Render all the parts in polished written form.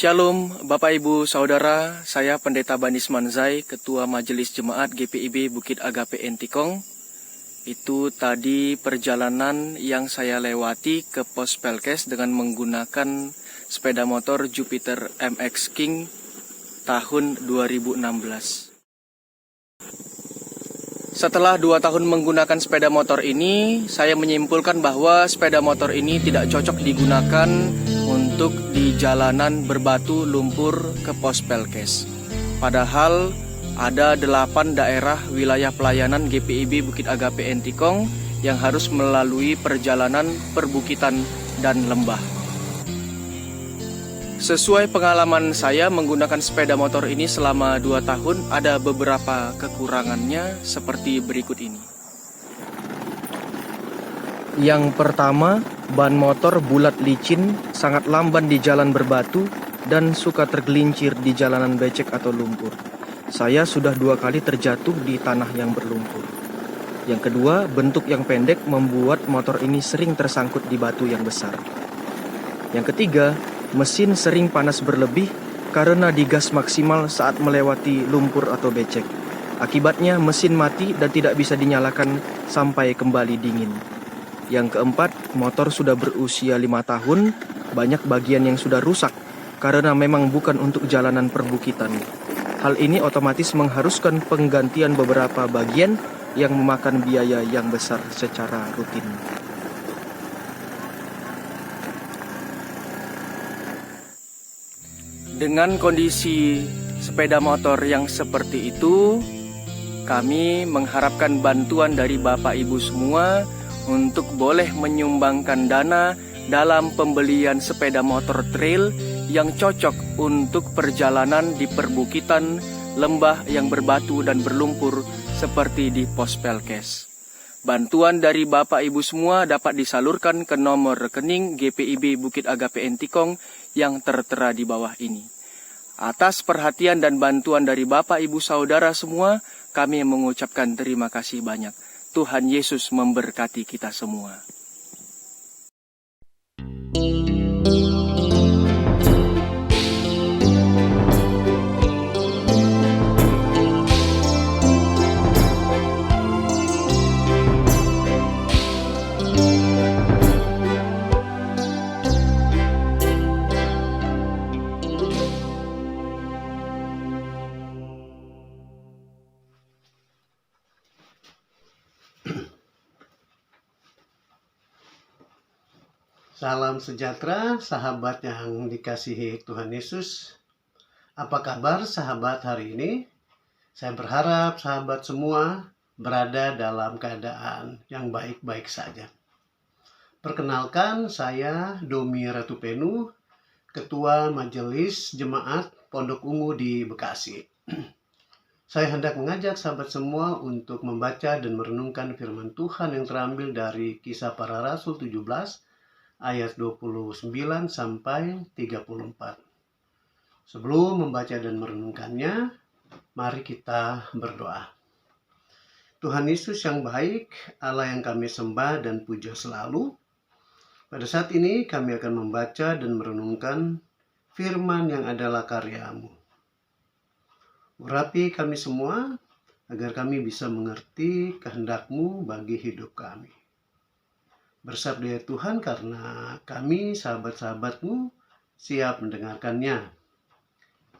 Shalom Bapak Ibu Saudara, saya Pendeta Banis Manzai, Ketua Majelis Jemaat GPIB Bukit Agape Entikong. Itu tadi perjalanan yang saya lewati ke pos Pelkes dengan menggunakan sepeda motor Jupiter MX King tahun 2016. Setelah 2 tahun menggunakan sepeda motor ini, saya menyimpulkan bahwa sepeda motor ini tidak cocok digunakan untuk di jalanan berbatu lumpur ke pos Pelkes. Padahal ada 8 daerah wilayah pelayanan GPIB Bukit Agape Entikong yang harus melalui perjalanan perbukitan dan lembah. Sesuai pengalaman saya menggunakan sepeda motor ini selama 2 tahun, ada beberapa kekurangannya seperti berikut ini. Yang pertama, ban motor bulat licin, sangat lamban di jalan berbatu, dan suka tergelincir di jalanan becek atau lumpur. Saya sudah 2 kali terjatuh di tanah yang berlumpur. Yang kedua, bentuk yang pendek membuat motor ini sering tersangkut di batu yang besar. Yang ketiga, mesin sering panas berlebih karena digas maksimal saat melewati lumpur atau becek. Akibatnya mesin mati dan tidak bisa dinyalakan sampai kembali dingin. Yang keempat, motor sudah berusia 5 tahun, banyak bagian yang sudah rusak karena memang bukan untuk jalanan perbukitan. Hal ini otomatis mengharuskan penggantian beberapa bagian yang memakan biaya yang besar secara rutin. Dengan kondisi sepeda motor yang seperti itu, kami mengharapkan bantuan dari Bapak Ibu semua untuk boleh menyumbangkan dana dalam pembelian sepeda motor trail yang cocok untuk perjalanan di perbukitan, lembah yang berbatu dan berlumpur seperti di pos Pelkes. Bantuan dari Bapak Ibu semua dapat disalurkan ke nomor rekening GPIB Bukit Agape Entikong yang tertera di bawah ini. Atas perhatian dan bantuan dari Bapak Ibu Saudara semua, kami mengucapkan terima kasih banyak. Tuhan Yesus memberkati kita semua. Salam sejahtera, sahabat yang dikasihi Tuhan Yesus. Apa kabar sahabat hari ini? Saya berharap sahabat semua berada dalam keadaan yang baik-baik saja. Perkenalkan, saya Domi Ratupenu, Ketua Majelis Jemaat Pondok Ungu di Bekasi. Saya hendak mengajak sahabat semua untuk membaca dan merenungkan firman Tuhan yang terambil dari Kisah Para Rasul 17 ayat 29 sampai 34. Sebelum membaca dan merenungkannya, mari kita berdoa. Tuhan Yesus yang baik, Allah yang kami sembah dan puja selalu, pada saat ini kami akan membaca dan merenungkan firman yang adalah karya-Mu. Urapi kami semua, agar kami bisa mengerti kehendak-Mu bagi hidup kami. Bersabda ya Tuhan, karena kami sahabat-sahabat-Mu siap mendengarkannya.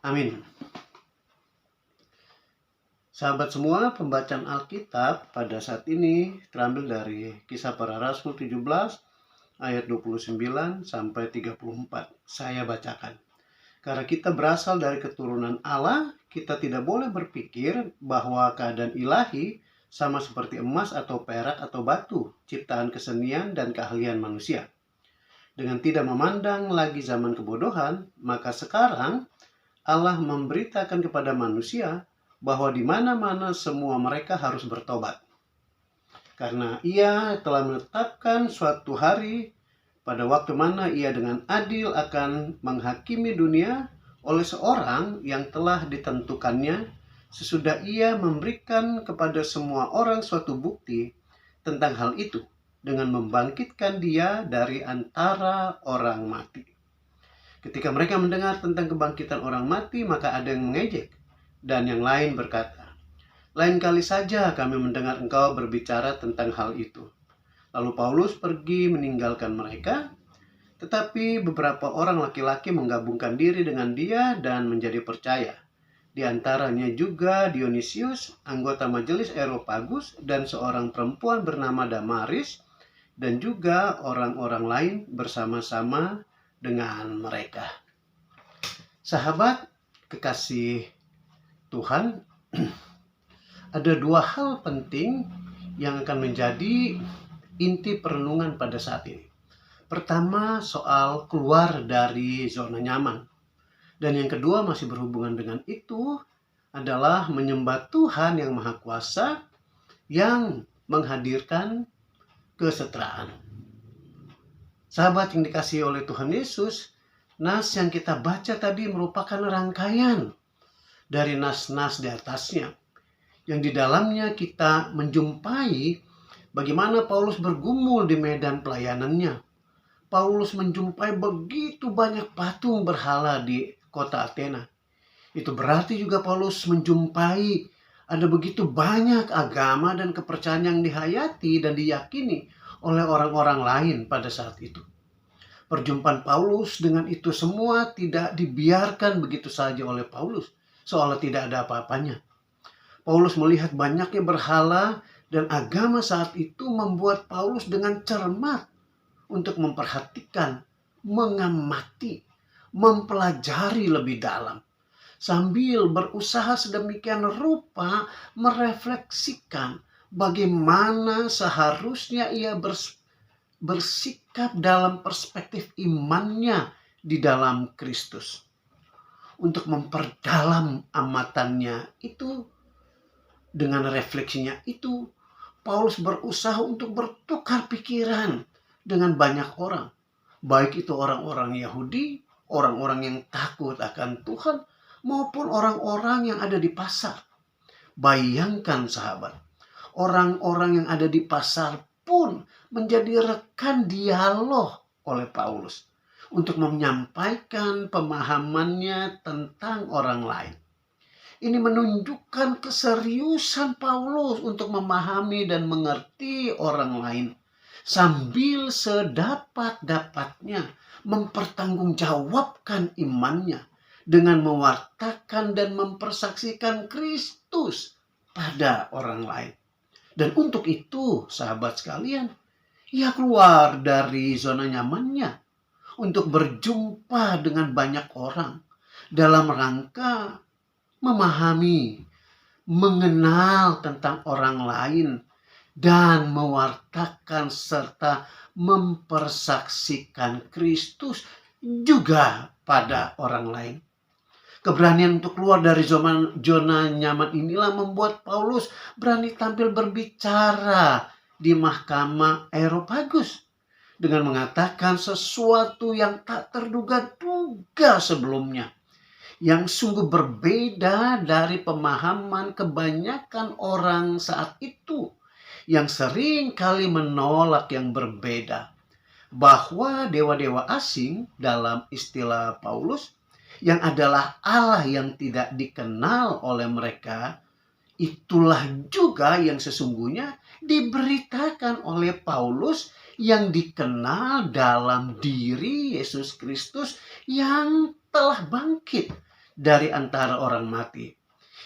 Amin. Sahabat semua, pembacaan Alkitab pada saat ini terambil dari Kisah Para Rasul 17 ayat 29 sampai 34. Saya bacakan. Karena kita berasal dari keturunan Allah, kita tidak boleh berpikir bahwa keadaan ilahi sama seperti emas atau perak atau batu, ciptaan kesenian dan keahlian manusia. Dengan tidak memandang lagi zaman kebodohan, maka sekarang Allah memberitakan kepada manusia bahwa di mana-mana semua mereka harus bertobat. Karena Ia telah menetapkan suatu hari pada waktu mana Ia dengan adil akan menghakimi dunia oleh seorang yang telah ditentukannya, sesudah Ia memberikan kepada semua orang suatu bukti tentang hal itu dengan membangkitkan Dia dari antara orang mati. Ketika mereka mendengar tentang kebangkitan orang mati, maka ada yang mengejek, dan yang lain berkata, "Lain kali saja kami mendengar engkau berbicara tentang hal itu." Lalu Paulus pergi meninggalkan mereka, tetapi beberapa orang laki-laki menggabungkan diri dengan dia dan menjadi percaya. Di antaranya juga Dionysius, anggota majelis Areopagus, dan seorang perempuan bernama Damaris, dan juga orang-orang lain bersama-sama dengan mereka. Sahabat kekasih Tuhan, ada dua hal penting yang akan menjadi inti perenungan pada saat ini. Pertama, soal keluar dari zona nyaman. Dan yang kedua masih berhubungan dengan itu adalah menyembah Tuhan yang Maha Kuasa yang menghadirkan kesetaraan. Sahabat yang dikasihi oleh Tuhan Yesus, nas yang kita baca tadi merupakan rangkaian dari nas-nas di atasnya, yang di dalamnya kita menjumpai bagaimana Paulus bergumul di medan pelayanannya. Paulus menjumpai begitu banyak patung berhala di kota Athena. Itu berarti juga Paulus menjumpai ada begitu banyak agama dan kepercayaan yang dihayati dan diyakini oleh orang-orang lain pada saat itu. Perjumpaan Paulus dengan itu semua tidak dibiarkan begitu saja oleh Paulus, seolah tidak ada apa-apanya. Paulus melihat banyaknya berhala dan agama saat itu membuat Paulus dengan cermat untuk memperhatikan, mengamati, mempelajari lebih dalam, sambil berusaha sedemikian rupa merefleksikan bagaimana seharusnya ia bersikap dalam perspektif imannya di dalam Kristus. Untuk memperdalam amatannya itu, dengan refleksinya itu, Paulus berusaha untuk bertukar pikiran dengan banyak orang. Baik itu orang-orang Yahudi, orang-orang yang takut akan Tuhan, maupun orang-orang yang ada di pasar. Bayangkan sahabat, orang-orang yang ada di pasar pun menjadi rekan dialog oleh Paulus untuk menyampaikan pemahamannya tentang orang lain. Ini menunjukkan keseriusan Paulus untuk memahami dan mengerti orang lain, sambil sedapat-dapatnya mempertanggungjawabkan imannya dengan mewartakan dan mempersaksikan Kristus pada orang lain. Dan untuk itu, sahabat sekalian, ia keluar dari zona nyamannya untuk berjumpa dengan banyak orang dalam rangka memahami, mengenal tentang orang lain, dan mewartakan serta mempersaksikan Kristus juga pada orang lain. Keberanian untuk keluar dari zona nyaman inilah membuat Paulus berani tampil berbicara di mahkamah Areopagus dengan mengatakan sesuatu yang tak terduga-duga sebelumnya, yang sungguh berbeda dari pemahaman kebanyakan orang saat itu yang sering kali menolak yang berbeda, bahwa dewa-dewa asing dalam istilah Paulus yang adalah Allah yang tidak dikenal oleh mereka, itulah juga yang sesungguhnya diberitakan oleh Paulus yang dikenal dalam diri Yesus Kristus yang telah bangkit dari antara orang mati.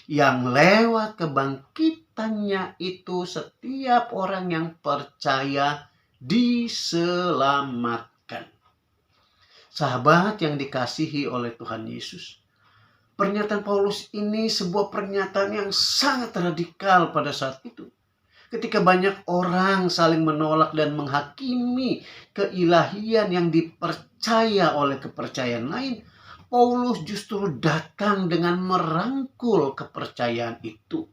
Yang lewat kebangkitannya itu setiap orang yang percaya diselamatkan. Sahabat yang dikasihi oleh Tuhan Yesus, pernyataan Paulus ini sebuah pernyataan yang sangat radikal pada saat itu. Ketika banyak orang saling menolak dan menghakimi keilahian yang dipercaya oleh kepercayaan lain, Paulus justru datang dengan merangkul kepercayaan itu.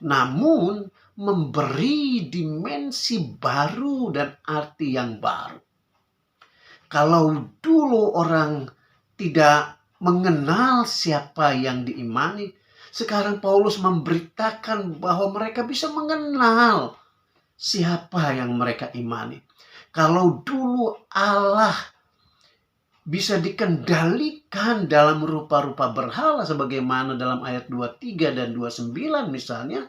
Namun memberi dimensi baru dan arti yang baru. Kalau dulu orang tidak mengenal siapa yang diimani, sekarang Paulus memberitakan bahwa mereka bisa mengenal siapa yang mereka imani. Kalau dulu Allah bisa dikendalikan dalam rupa-rupa berhala sebagaimana dalam ayat 23 dan 29 misalnya,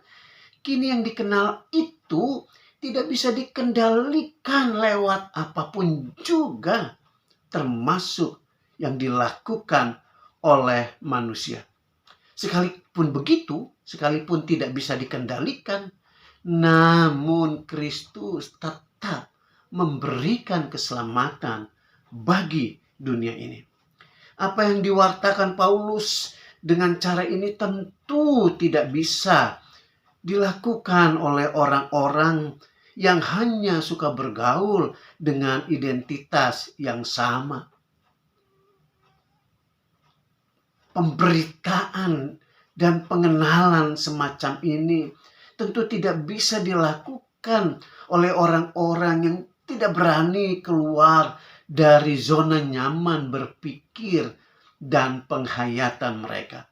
kini yang dikenal itu tidak bisa dikendalikan lewat apapun juga, termasuk yang dilakukan oleh manusia. Sekalipun begitu, sekalipun tidak bisa dikendalikan, namun Kristus tetap memberikan keselamatan bagi dunia ini. Apa yang diwartakan Paulus dengan cara ini tentu tidak bisa dilakukan oleh orang-orang yang hanya suka bergaul dengan identitas yang sama. Pemberitaan dan pengenalan semacam ini tentu tidak bisa dilakukan oleh orang-orang yang tidak berani keluar dari zona nyaman berpikir dan penghayatan mereka.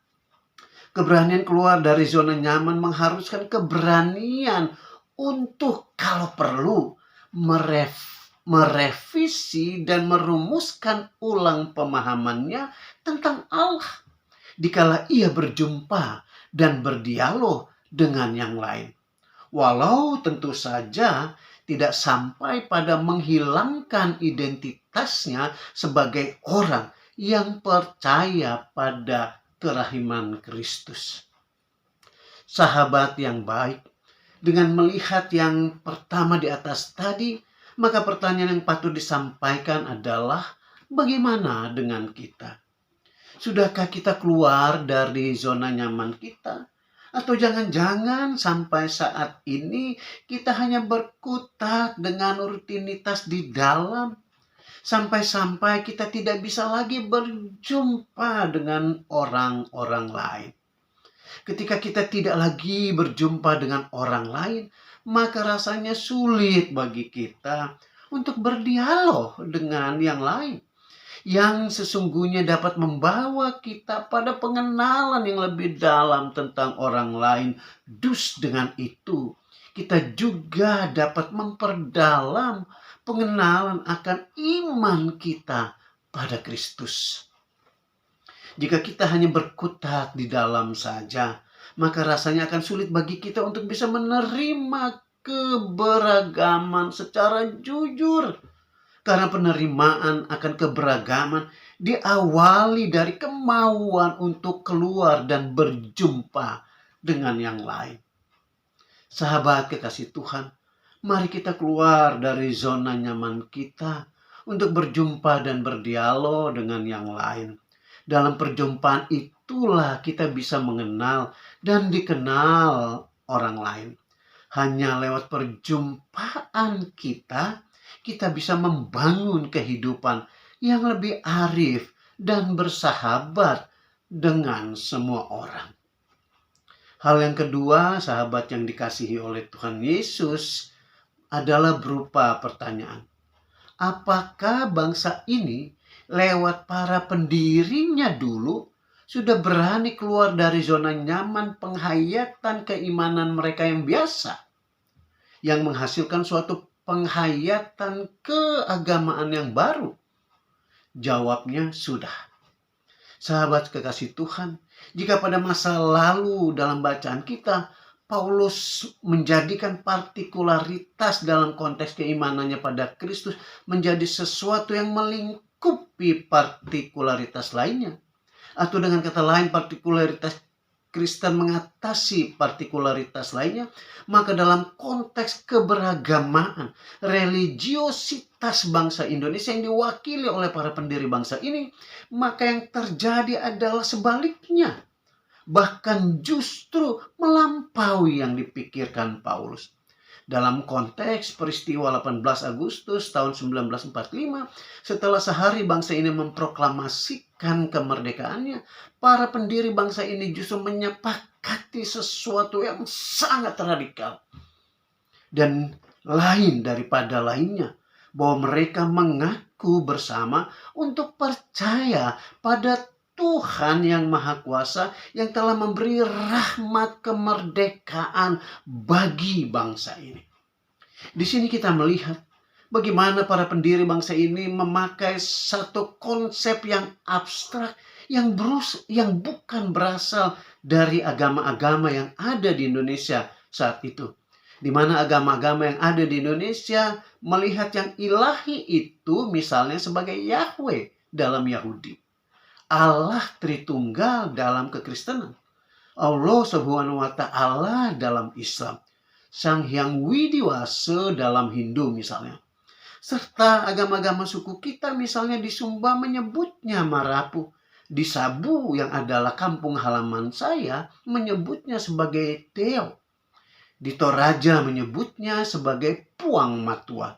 Keberanian keluar dari zona nyaman mengharuskan keberanian untuk kalau perlu merevisi dan merumuskan ulang pemahamannya tentang Allah dikala ia berjumpa dan berdialog dengan yang lain. Walau tentu saja tidak sampai pada menghilangkan identitasnya sebagai orang yang percaya pada kerahiman Kristus. Sahabat yang baik, dengan melihat yang pertama di atas tadi, maka pertanyaan yang patut disampaikan adalah bagaimana dengan kita? Sudahkah kita keluar dari zona nyaman kita? Atau jangan-jangan sampai saat ini kita hanya berkutat dengan rutinitas di dalam, sampai-sampai kita tidak bisa lagi berjumpa dengan orang-orang lain. Ketika kita tidak lagi berjumpa dengan orang lain, maka rasanya sulit bagi kita untuk berdialog dengan yang lain, yang sesungguhnya dapat membawa kita pada pengenalan yang lebih dalam tentang orang lain. Dus dengan itu, kita juga dapat memperdalam pengenalan akan iman kita pada Kristus. Jika kita hanya berkutat di dalam saja, maka rasanya akan sulit bagi kita untuk bisa menerima keberagaman secara jujur. Karena penerimaan akan keberagaman diawali dari kemauan untuk keluar dan berjumpa dengan yang lain. Sahabat kekasih Tuhan, mari kita keluar dari zona nyaman kita untuk berjumpa dan berdialog dengan yang lain. Dalam perjumpaan itulah kita bisa mengenal dan dikenal orang lain. Hanya lewat perjumpaan kita bisa membangun kehidupan yang lebih arif dan bersahabat dengan semua orang. Hal yang kedua, sahabat yang dikasihi oleh Tuhan Yesus, adalah berupa pertanyaan. Apakah bangsa ini lewat para pendirinya dulu sudah berani keluar dari zona nyaman penghayatan keimanan mereka yang biasa, yang menghasilkan suatu penghayatan keagamaan yang baru? Jawabnya sudah. Sahabat kekasih Tuhan, jika pada masa lalu dalam bacaan kita, Paulus menjadikan partikularitas dalam konteks keimanannya pada Kristus menjadi sesuatu yang melingkupi partikularitas lainnya. Atau dengan kata lain, partikularitas Kristen mengatasi partikularitas lainnya, maka dalam konteks keberagamaan, religiositas bangsa Indonesia yang diwakili oleh para pendiri bangsa ini, maka yang terjadi adalah sebaliknya. Bahkan justru melampaui yang dipikirkan Paulus. Dalam konteks peristiwa 18 Agustus tahun 1945, setelah sehari bangsa ini memproklamasikan kemerdekaannya, para pendiri bangsa ini justru menyepakati sesuatu yang sangat radikal dan lain daripada lainnya, bahwa mereka mengaku bersama untuk percaya pada Tuhan yang Maha Kuasa yang telah memberi rahmat kemerdekaan bagi bangsa ini. Di sini kita melihat bagaimana para pendiri bangsa ini memakai satu konsep yang abstrak yang bukan berasal dari agama-agama yang ada di Indonesia saat itu. Di mana agama-agama yang ada di Indonesia melihat yang ilahi itu misalnya sebagai Yahweh dalam Yahudi, Allah Tritunggal dalam kekristenan, Allah Subhanahu wa Ta'ala dalam Islam, Sang Hyang Widiwasa dalam Hindu misalnya. Serta agama-agama suku kita misalnya di Sumba menyebutnya Marapu, di Sabu yang adalah kampung halaman saya menyebutnya sebagai Teo, di Toraja menyebutnya sebagai Puang Matua.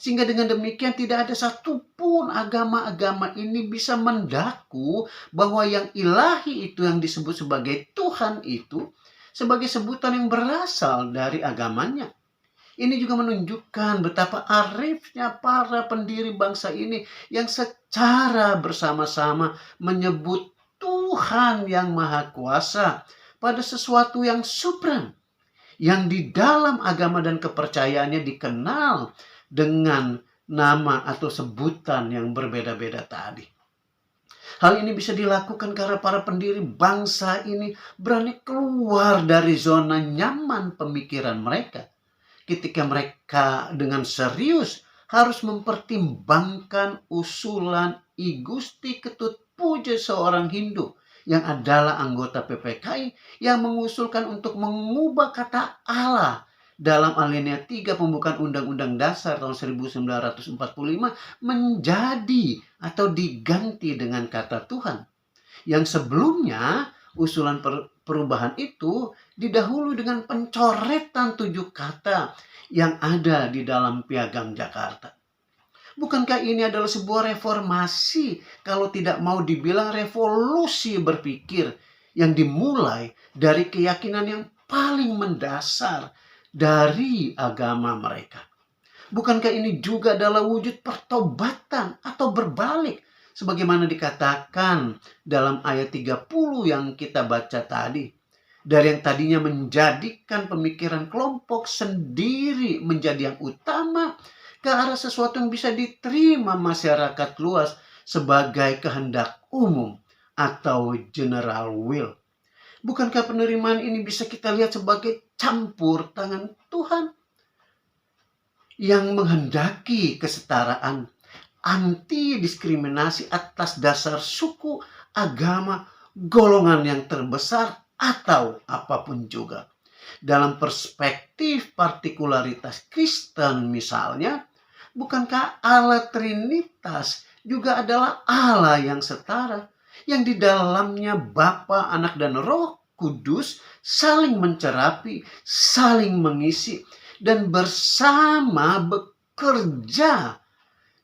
Sehingga dengan demikian tidak ada satupun agama-agama ini bisa mendaku bahwa yang ilahi itu yang disebut sebagai Tuhan itu sebagai sebutan yang berasal dari agamanya. Ini juga menunjukkan betapa arifnya para pendiri bangsa ini yang secara bersama-sama menyebut Tuhan yang Maha Kuasa pada sesuatu yang supreme, yang di dalam agama dan kepercayaannya dikenal dengan nama atau sebutan yang berbeda-beda tadi. Hal ini bisa dilakukan karena para pendiri bangsa ini berani keluar dari zona nyaman pemikiran mereka, ketika mereka dengan serius harus mempertimbangkan usulan I Gusti Ketut Puja seorang Hindu yang adalah anggota PPKI yang mengusulkan untuk mengubah kata Allah dalam alinea 3 pembukaan Undang-Undang Dasar tahun 1945 menjadi atau diganti dengan kata Tuhan. Yang sebelumnya usulan perubahan itu didahului dengan pencoretan 7 kata yang ada di dalam Piagam Jakarta. Bukankah ini adalah sebuah reformasi, kalau tidak mau dibilang revolusi berpikir yang dimulai dari keyakinan yang paling mendasar dari agama mereka? Bukankah ini juga adalah wujud pertobatan atau berbalik sebagaimana dikatakan dalam ayat 30 yang kita baca tadi? Dari yang tadinya menjadikan pemikiran kelompok sendiri menjadi yang utama ke arah sesuatu yang bisa diterima masyarakat luas sebagai kehendak umum atau general will. Bukankah penerimaan ini bisa kita lihat sebagai campur tangan Tuhan yang menghendaki kesetaraan, anti diskriminasi atas dasar suku, agama, golongan yang terbesar, atau apapun juga. Dalam perspektif partikularitas Kristen misalnya, bukankah Allah Trinitas juga adalah Allah yang setara, yang di dalamnya Bapa, Anak, dan Roh Kudus saling mencerapi, saling mengisi, dan bersama bekerja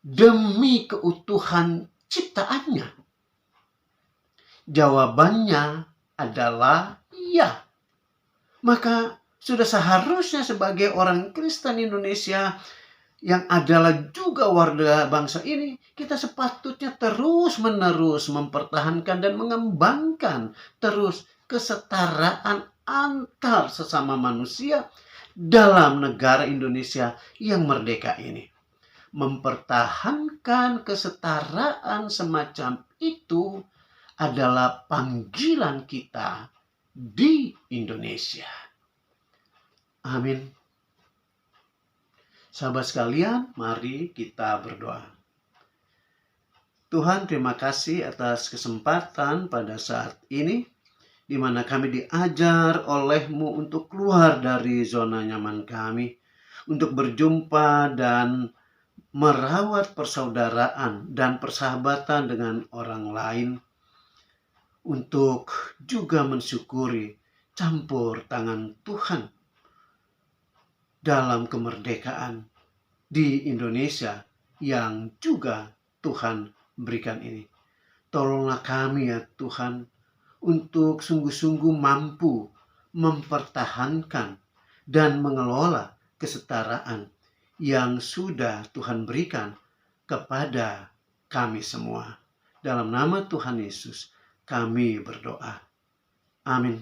demi keutuhan ciptaannya? Jawabannya adalah iya. Maka sudah seharusnya sebagai orang Kristen Indonesia yang adalah juga warga bangsa ini, kita sepatutnya terus-menerus mempertahankan dan mengembangkan terus kesetaraan antar sesama manusia dalam negara Indonesia yang merdeka ini. Mempertahankan kesetaraan semacam itu adalah panggilan kita di Indonesia. Amin. Sahabat sekalian, mari kita berdoa. Tuhan, terima kasih atas kesempatan pada saat ini, di mana kami diajar oleh-Mu untuk keluar dari zona nyaman kami, untuk berjumpa dan merawat persaudaraan dan persahabatan dengan orang lain, untuk juga mensyukuri campur tangan Tuhan dalam kemerdekaan di Indonesia yang juga Tuhan berikan ini. Tolonglah kami ya Tuhan, untuk sungguh-sungguh mampu mempertahankan dan mengelola kesetaraan yang sudah Tuhan berikan kepada kami semua. Dalam nama Tuhan Yesus kami berdoa. Amin.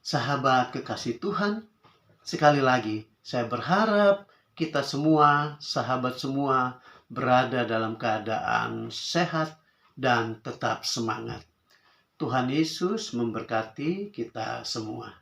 Sahabat kekasih Tuhan, sekali lagi saya berharap kita semua, sahabat semua, berada dalam keadaan sehat dan tetap semangat. Tuhan Yesus memberkati kita semua.